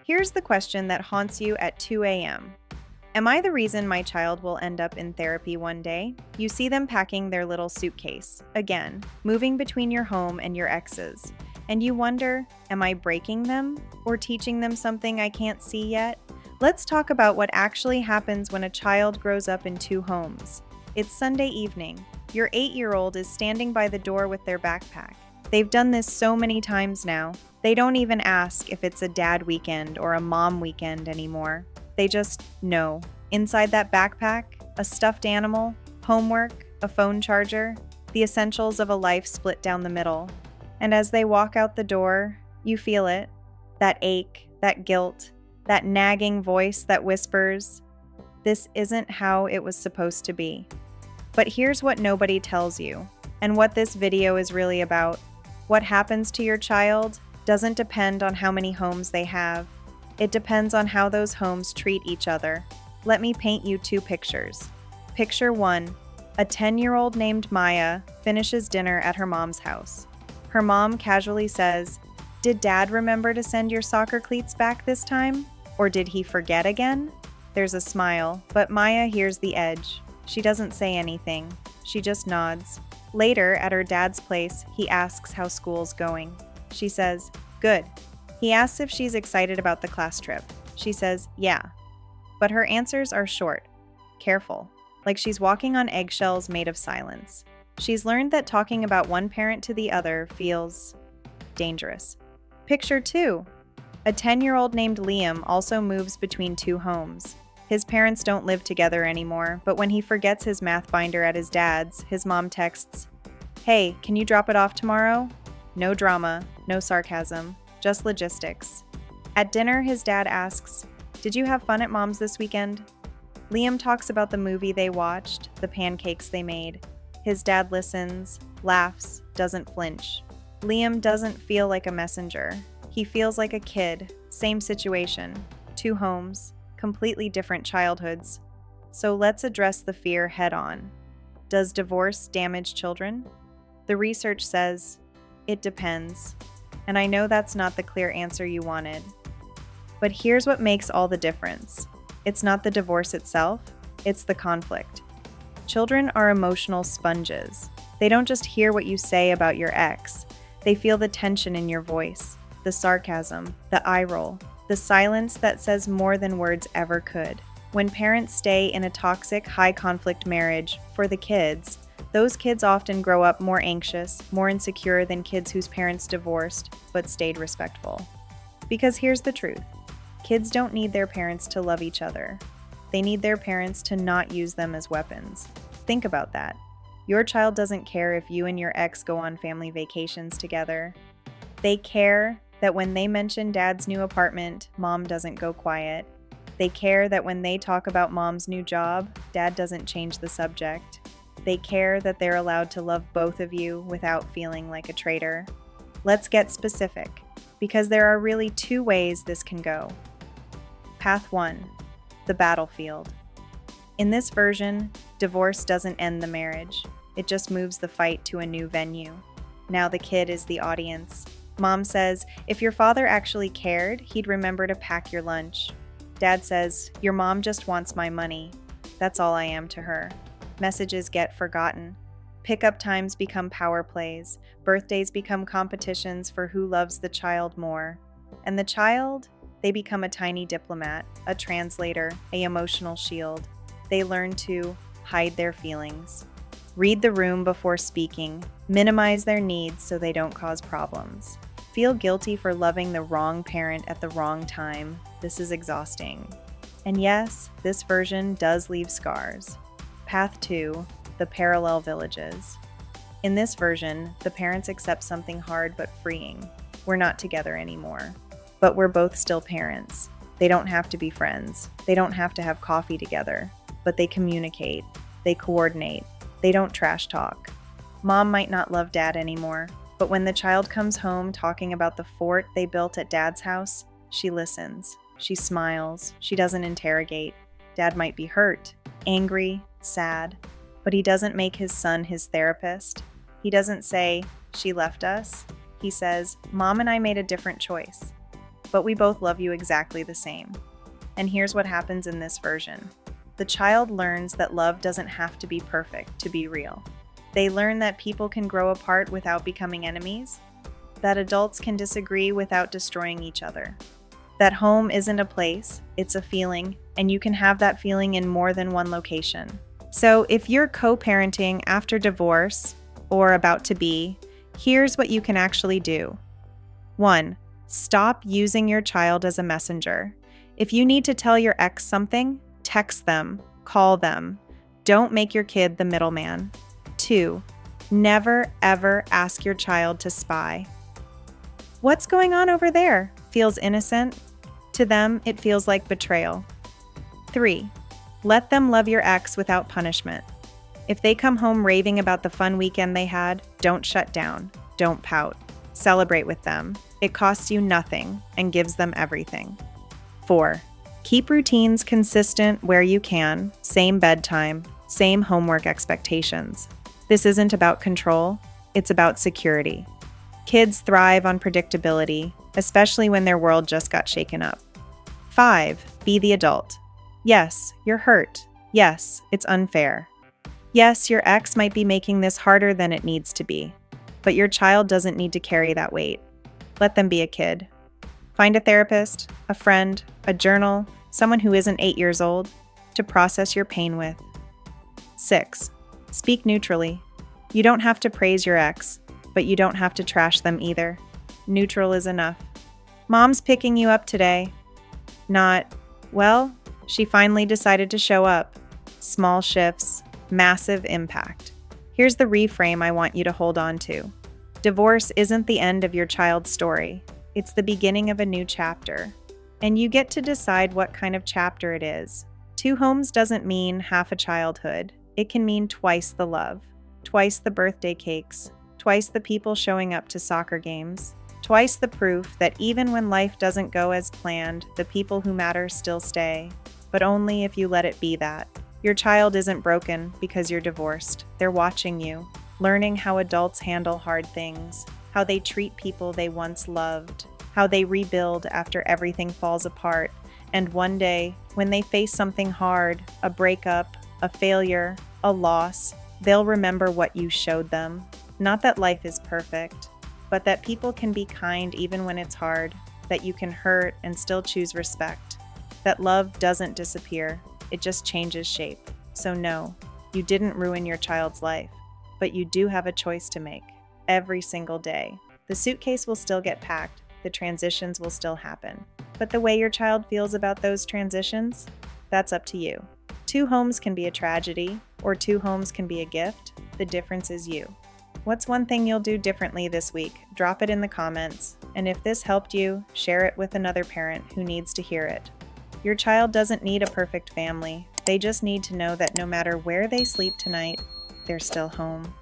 Here's the question that haunts you at 2 a.m. Am I the reason my child will end up in therapy one day? You see them packing their little suitcase, again, moving between your home and your ex's. And you wonder, am I breaking them or teaching them something I can't see yet? Let's talk about what actually happens when a child grows up in two homes. It's Sunday evening. Your 8-year-old is standing by the door with their backpack. They've done this so many times now. They don't even ask if it's a dad weekend or a mom weekend anymore. They just know. Inside that backpack, a stuffed animal, homework, a phone charger, the essentials of a life split down the middle. And as they walk out the door, you feel it. That ache, that guilt, that nagging voice that whispers, "This isn't how it was supposed to be." But here's what nobody tells you, and what this video is really about. What happens to your child doesn't depend on how many homes they have. It depends on how those homes treat each other. Let me paint you two pictures. Picture 1. A 10-year-old named Maya finishes dinner at her mom's house. Her mom casually says, "Did Dad remember to send your soccer cleats back this time? Or did he forget again?" There's a smile, but Maya hears the edge. She doesn't say anything. She just nods. Later, at her dad's place, he asks how school's going. She says, "Good." He asks if she's excited about the class trip. She says, "Yeah." But her answers are short, careful, like she's walking on eggshells made of silence. She's learned that talking about one parent to the other feels dangerous. Picture 2. A 10-year-old named Liam also moves between two homes. His parents don't live together anymore, but when he forgets his math binder at his dad's, his mom texts, "Hey, can you drop it off tomorrow?" No drama, no sarcasm, just logistics. At dinner, his dad asks, "Did you have fun at Mom's this weekend?" Liam talks about the movie they watched, the pancakes they made. His dad listens, laughs, doesn't flinch. Liam doesn't feel like a messenger. He feels like a kid, same situation, two homes, completely different childhoods. So let's address the fear head on. Does divorce damage children? The research says, it depends. And I know that's not the clear answer you wanted. But here's what makes all the difference. It's not the divorce itself, it's the conflict. Children are emotional sponges. They don't just hear what you say about your ex. They feel the tension in your voice, the sarcasm, the eye roll, the silence that says more than words ever could. When parents stay in a toxic, high-conflict marriage for the kids, those kids often grow up more anxious, more insecure than kids whose parents divorced but stayed respectful. Because here's the truth. Kids don't need their parents to love each other. They need their parents to not use them as weapons. Think about that. Your child doesn't care if you and your ex go on family vacations together. They care that when they mention Dad's new apartment, Mom doesn't go quiet. They care that when they talk about Mom's new job, Dad doesn't change the subject. They care that they're allowed to love both of you without feeling like a traitor. Let's get specific, because there are really two ways this can go. Path 1. The battlefield. In this version, divorce doesn't end the marriage. It just moves the fight to a new venue. Now the kid is the audience. Mom says, "If your father actually cared, he'd remember to pack your lunch." Dad says, "Your mom just wants my money. That's all I am to her." Messages get forgotten. Pickup times become power plays. Birthdays become competitions for who loves the child more. And the child? They become a tiny diplomat, a translator, an emotional shield. They learn to hide their feelings, read the room before speaking, minimize their needs so they don't cause problems. Feel guilty for loving the wrong parent at the wrong time. This is exhausting. And yes, this version does leave scars. Path 2, the parallel villages. In this version, the parents accept something hard but freeing. We're not together anymore. But we're both still parents. They don't have to be friends. They don't have to have coffee together. But they communicate. They coordinate. They don't trash talk. Mom might not love Dad anymore, but when the child comes home talking about the fort they built at Dad's house, she listens. She smiles. She doesn't interrogate. Dad might be hurt, angry, sad, but he doesn't make his son his therapist. He doesn't say, "She left us." He says, "Mom and I made a different choice." but we both love you exactly the same. And here's what happens in this version. The child learns that love doesn't have to be perfect to be real. They learn that people can grow apart without becoming enemies, that adults can disagree without destroying each other, that home isn't a place, it's a feeling, and you can have that feeling in more than one location. So if you're co-parenting after divorce or about to be, here's what you can actually do. 1. Stop using your child as a messenger. If you need to tell your ex something, text them, call them. Don't make your kid the middleman. 2. Never, ever ask your child to spy. What's going on over there? Feels innocent. To them, it feels like betrayal. 3. Let them love your ex without punishment. If they come home raving about the fun weekend they had, don't shut down. Don't pout. Celebrate with them. It costs you nothing and gives them everything. 4. Keep routines consistent where you can. Same bedtime, same homework expectations. This isn't about control, it's about security. Kids thrive on predictability, especially when their world just got shaken up. 5. Be the adult. Yes, you're hurt. Yes, it's unfair. Yes, your ex might be making this harder than it needs to be, but your child doesn't need to carry that weight. Let them be a kid. Find a therapist, a friend, a journal, someone who isn't 8 years old, to process your pain with. 6. Speak neutrally. You don't have to praise your ex, but you don't have to trash them either. Neutral is enough. Mom's picking you up today. Not, well, she finally decided to show up. Small shifts, massive impact. Here's the reframe I want you to hold on to. Divorce isn't the end of your child's story. It's the beginning of a new chapter. And you get to decide what kind of chapter it is. 2 homes doesn't mean half a childhood. It can mean twice the love, twice the birthday cakes, twice the people showing up to soccer games, twice the proof that even when life doesn't go as planned, the people who matter still stay, but only if you let it be that. Your child isn't broken because you're divorced. They're watching you, learning how adults handle hard things, how they treat people they once loved, how they rebuild after everything falls apart, and one day, when they face something hard, a breakup, a failure, a loss, they'll remember what you showed them. Not that life is perfect, but that people can be kind even when it's hard, that you can hurt and still choose respect, that love doesn't disappear, it just changes shape. So no, you didn't ruin your child's life, but you do have a choice to make every single day. The suitcase will still get packed, the transitions will still happen, but the way your child feels about those transitions, that's up to you. 2 homes can be a tragedy, or 2 homes can be a gift. The difference is you. What's one thing you'll do differently this week? Drop it in the comments. And if this helped you, share it with another parent who needs to hear it. Your child doesn't need a perfect family. They just need to know that no matter where they sleep tonight, they're still home.